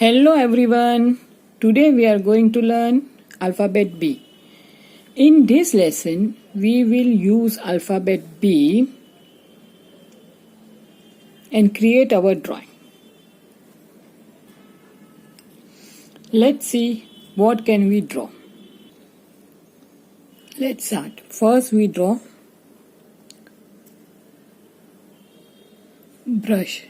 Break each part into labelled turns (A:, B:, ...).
A: Hello everyone. Today we are going to learn alphabet B. In this lesson, we will use alphabet B and create our drawing. Let's see what can we draw. Let's start. First we draw brush.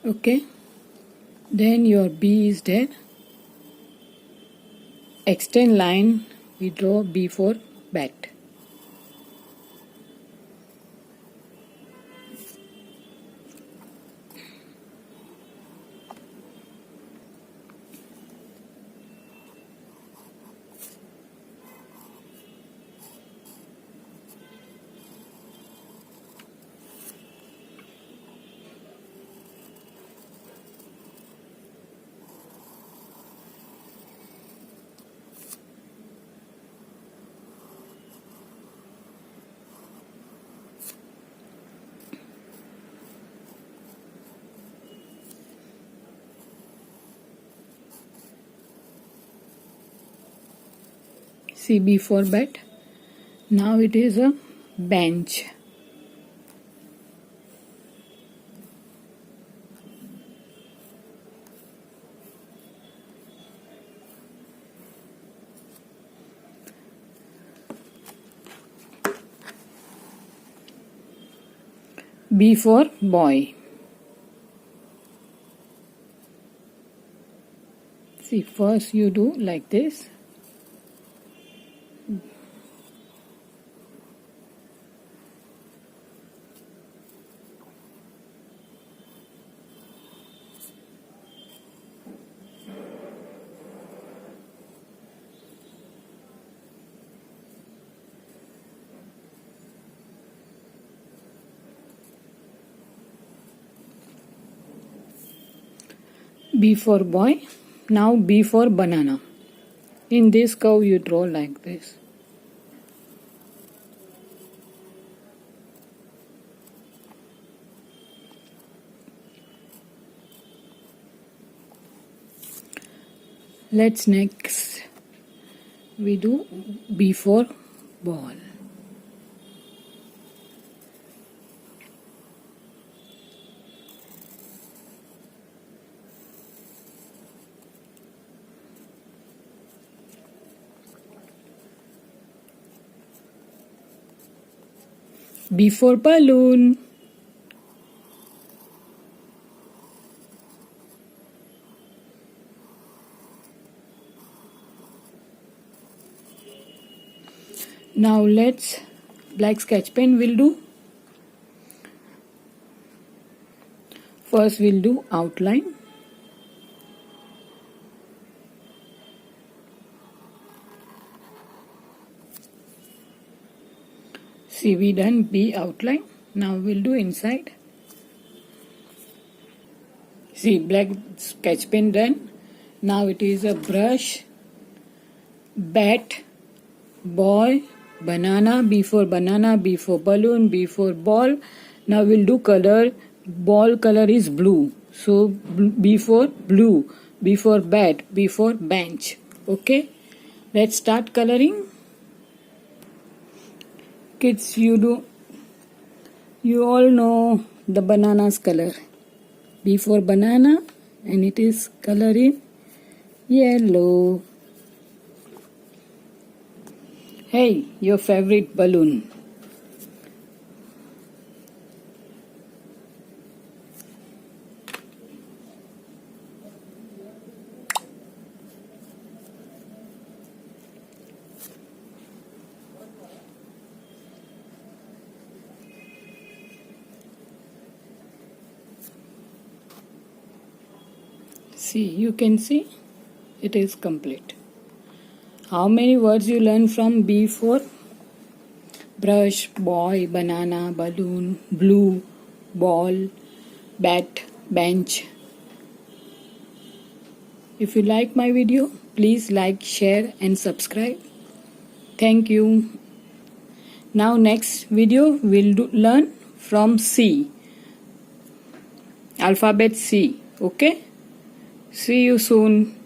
A: Okay, then your B is there. Extend line, we draw B for bat. See B for bat. Now it is a bench. B for boy. See, first you do like this. B for boy. Now B for banana. In this curve you draw like this. Let's next we do B for ball. B for balloon. Now let's black sketch pen will do. First we'll do outline. See, we done B outline. Now we'll do inside. See, black sketch pen done. Now it is a brush, bat, boy, banana, B for banana, B for balloon, B for ball. Now we'll do color. Ball color is blue. So B for blue, B for bat, B for bench. Okay, let's start coloring. Kids, you all know the banana's color. B for banana, and it is color in yellow. Hey, your favorite balloon. See, you can see it is complete. How many words you learn from B for brush, boy, banana, balloon, blue, ball, bat, bench. If you like my video, please like, share and subscribe. Thank you. Now next video we'll learn from C, alphabet C. Okay, see you soon.